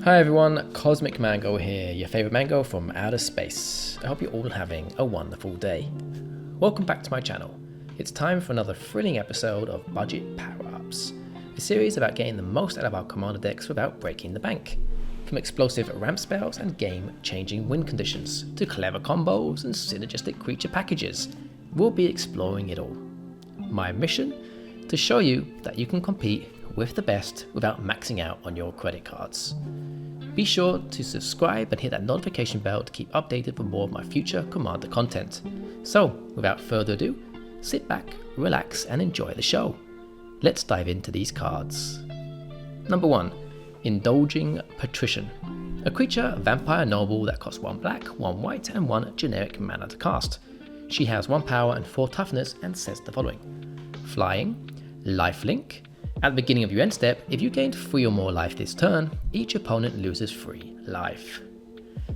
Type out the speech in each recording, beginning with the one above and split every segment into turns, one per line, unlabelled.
Hi everyone, Cosmic Mango here, your favourite mango from outer space. I hope you're all having a wonderful day. Welcome back to my channel. It's time for another thrilling episode of Budget Power-Ups, a series about getting the most out of our commander decks without breaking the bank. From explosive ramp spells and game-changing win conditions, to clever combos and synergistic creature packages, we'll be exploring it all. My mission? To show you that you can compete with the best without maxing out on your credit cards. Be sure to subscribe and hit that notification bell to keep updated for more of my future Commander content. So, without further ado, sit back, relax and enjoy the show. Let's dive into these cards. Number 1. Indulging Patrician. A creature vampire noble that costs 1 black, 1 white and 1 generic mana to cast. She has 1 power and 4 toughness and says the following. Flying, lifelink. At the beginning of your end step, if you gained 3 or more life this turn, each opponent loses 3 life.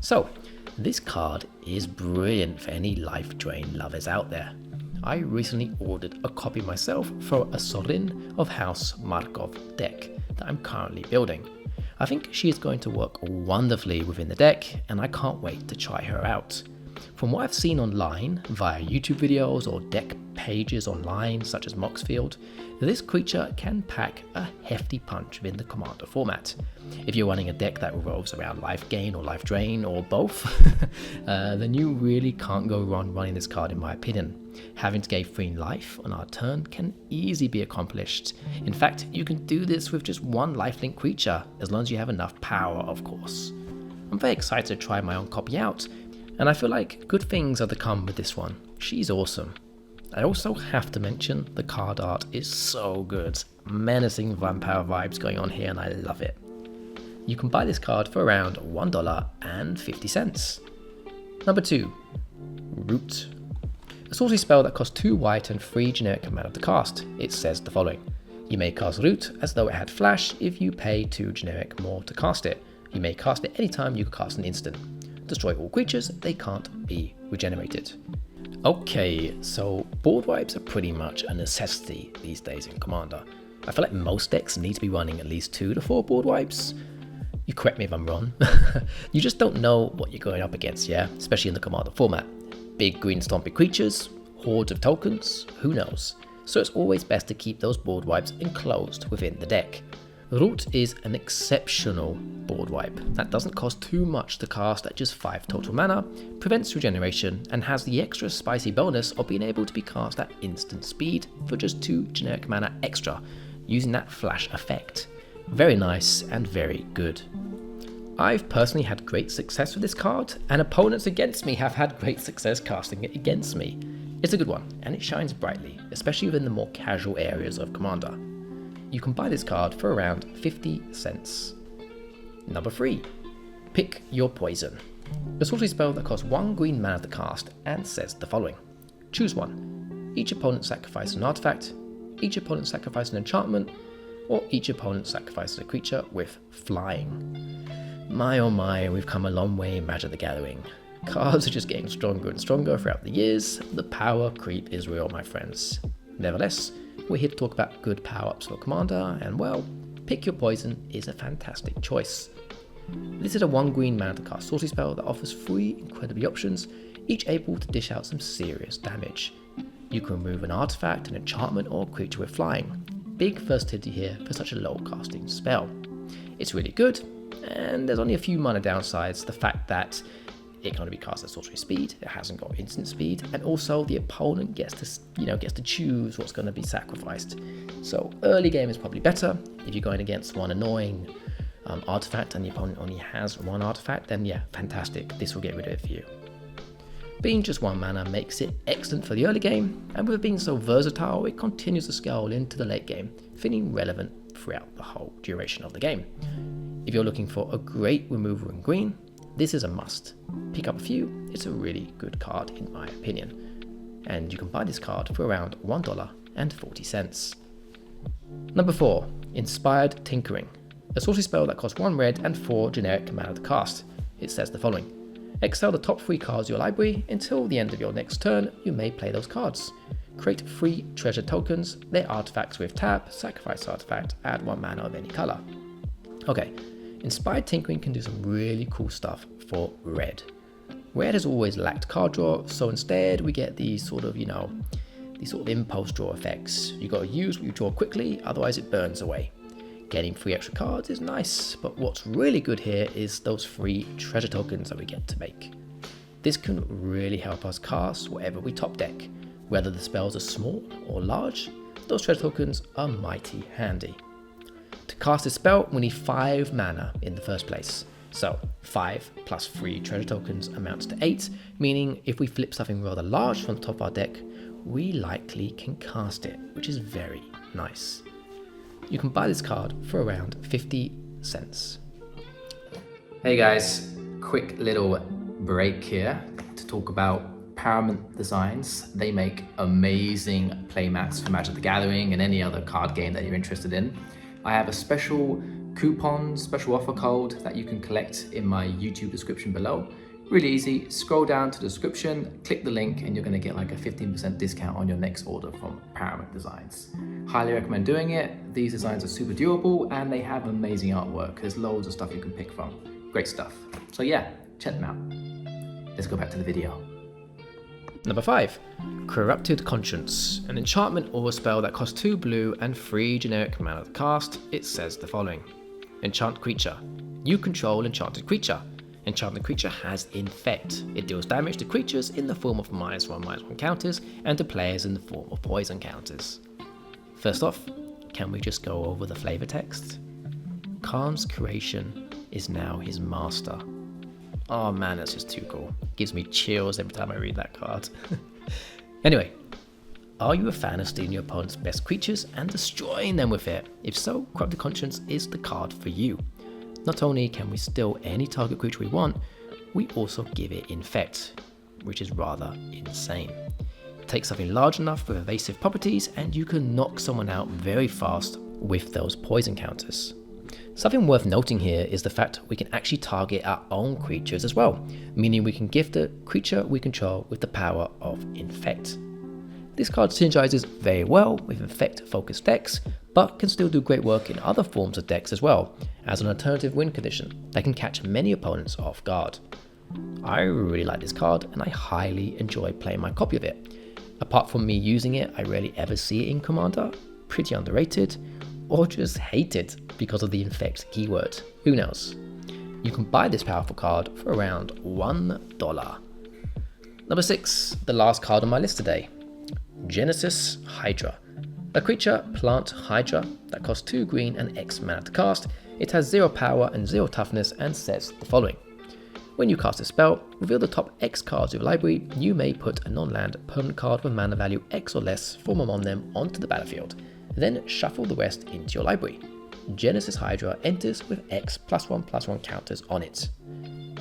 So, this card is brilliant for any life drain lovers out there. I recently ordered a copy myself for a Sorin of House Markov deck that I'm currently building. I think she is going to work wonderfully within the deck and I can't wait to try her out. From what I've seen online via YouTube videos or deck pages online such as Moxfield, this creature can pack a hefty punch within the commander format. If you're running a deck that revolves around life gain or life drain or both, then you really can't go wrong running this card in my opinion. Having to gain 3 life on our turn can easily be accomplished. In fact, you can do this with just 1 lifelink creature, as long as you have enough power of course. I'm very excited to try my own copy out, and I feel like good things are to come with this one. She's awesome. I also have to mention the card art is so good. Menacing vampire vibes going on here and I love it. You can buy this card for around $1.50. Number 2. Rout. A sorcery spell that costs 2 white and 3 generic mana to cast. It says the following. You may cast Rout as though it had flash if you pay 2 generic more to cast it. You may cast it anytime you cast an instant. Destroy all creatures, they can't be regenerated. Okay, so board wipes are pretty much a necessity these days in Commander. I feel like most decks need to be running at least 2 to 4 board wipes. You correct me if I'm wrong. You just don't know what you're going up against, yeah? Especially in the Commander format. Big green stompy creatures, hordes of tokens, who knows? So it's always best to keep those board wipes enclosed within the deck. Rout is an exceptional board wipe that doesn't cost too much to cast at just 5 total mana, prevents regeneration, and has the extra spicy bonus of being able to be cast at instant speed for just 2 generic mana extra, using that flash effect. Very nice and very good. I've personally had great success with this card, and opponents against me have had great success casting it against me. It's a good one, and it shines brightly, especially within the more casual areas of Commander. You can buy this card for around 50 cents. Number 3. Pick Your Poison. A sorcery spell that costs 1 green mana to cast and says the following. Choose one. Each opponent sacrifices an artifact, each opponent sacrifices an enchantment, or each opponent sacrifices a creature with flying. My oh my, we've come a long way in Magic the Gathering. Cards are just getting stronger and stronger throughout the years. The power creep is real, my friends. Nevertheless, we're here to talk about good power-ups for Commander, and well, Pick Your Poison is a fantastic choice. This is a 1 green mana to cast sorcery spell that offers 3 incredible options, each able to dish out some serious damage. You can remove an artifact, an enchantment, or a creature with flying. Big versatility here for such a low casting spell. It's really good, and there's only a few minor downsides. The fact that it can only be cast at sorcery speed, it hasn't got instant speed, and also the opponent gets to choose what's going to be sacrificed. So early game is probably better. If you're going against one annoying artifact and the opponent only has 1 artifact, then yeah, fantastic, this will get rid of it for you. Being just 1 mana makes it excellent for the early game, and with it being so versatile, it continues to scale into the late game, feeling relevant throughout the whole duration of the game. If you're looking for a great removal in green, this is a must. Pick up a few, it's a really good card in my opinion. And you can buy this card for around $1.40. Number 4. Inspired Tinkering. A sorcery spell that costs 1 red and 4 generic mana to cast. It says the following. Exile the top 3 cards of your library. Until the end of your next turn, you may play those cards. Create 3 treasure tokens. They're artifacts with tap, sacrifice artifact, add 1 mana of any color. Okay, Inspired Tinkering can do some really cool stuff for red. Red has always lacked card draw, so instead we get these sort of impulse draw effects. You gotta use what you draw quickly, otherwise it burns away. Getting 3 extra cards is nice, but what's really good here is those free treasure tokens that we get to make. This can really help us cast whatever we top deck. Whether the spells are small or large, those treasure tokens are mighty handy. To cast this spell, we need 5 mana in the first place. So 5 plus 3 treasure tokens amounts to 8, meaning if we flip something rather large from the top of our deck, we likely can cast it, which is very nice. You can buy this card for around 50 cents. Hey guys, quick little break here to talk about Paramount Designs. They make amazing playmats for Magic the Gathering and any other card game that you're interested in. I have a special coupon, special offer code that you can collect in my YouTube description below. Really easy, scroll down to the description, click the link, and you're gonna get like a 15% discount on your next order from Paramount Designs. Highly recommend doing it. These designs are super durable and they have amazing artwork. There's loads of stuff you can pick from. Great stuff. So yeah, check them out. Let's go back to the video. Number 5, Corrupted Conscience. An enchantment or a spell that costs 2 blue and 3 generic mana to cast. It says the following. Enchant creature. You control enchanted creature. Enchanted creature has Infect. It deals damage to creatures in the form of -1/-1 counters and to players in the form of poison counters. First off, can we just go over the flavor text? Khan's creation is now his master. Oh man, that's just too cool. Gives me chills every time I read that card. Anyway, are you a fan of stealing your opponent's best creatures and destroying them with it? If so, Corrupted Conscience is the card for you. Not only can we steal any target creature we want, we also give it Infect, which is rather insane. Take something large enough with evasive properties and you can knock someone out very fast with those poison counters. Something worth noting here is the fact we can actually target our own creatures as well, meaning we can gift a creature we control with the power of Infect. This card synergizes very well with Infect-focused decks, but can still do great work in other forms of decks as well, as an alternative win condition that can catch many opponents off guard. I really like this card and I highly enjoy playing my copy of it. Apart from me using it, I rarely ever see it in Commander, pretty underrated, or just hated because of the Infect keyword. Who knows? You can buy this powerful card for around $1. Number 6, the last card on my list today. Genesis Hydra. A creature, plant Hydra, that costs 2 green and X mana to cast. It has 0 power and 0 toughness and says the following. When you cast a spell, reveal the top X cards of your library. You may put a non-land permanent card with mana value X or less from among them onto the battlefield. Then shuffle the rest into your library. Genesis Hydra enters with X +1/+1 counters on it.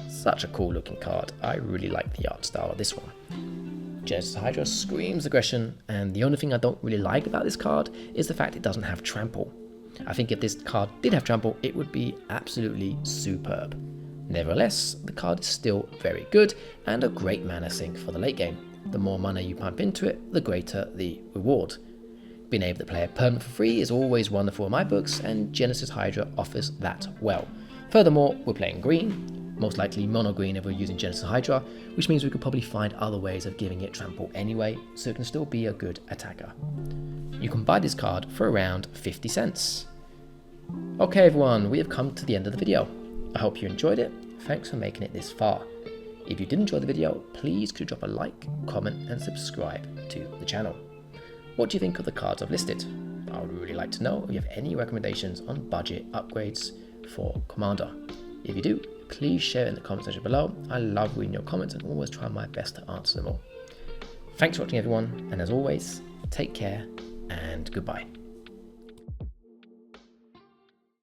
Such a cool looking card. I really like the art style of this one. Genesis Hydra screams aggression, and the only thing I don't really like about this card is the fact it doesn't have trample. I think if this card did have trample, it would be absolutely superb. Nevertheless, the card is still very good and a great mana sink for the late game. The more mana you pump into it, the greater the reward. Being able to play a permanent for free is always wonderful in my books, and Genesis Hydra offers that well. Furthermore, we're playing green, most likely mono green if we're using Genesis Hydra, which means we could probably find other ways of giving it trample anyway, so it can still be a good attacker. You can buy this card for around 50 cents. Okay everyone, we have come to the end of the video. I hope you enjoyed it. Thanks for making it this far. If you did enjoy the video, please could you drop a like, comment and subscribe to the channel. What do you think of the cards I've listed? I would really like to know if you have any recommendations on budget upgrades for Commander. If you do, please share it in the comment section below. I love reading your comments and always try my best to answer them all. Thanks for watching everyone, and as always, take care and goodbye.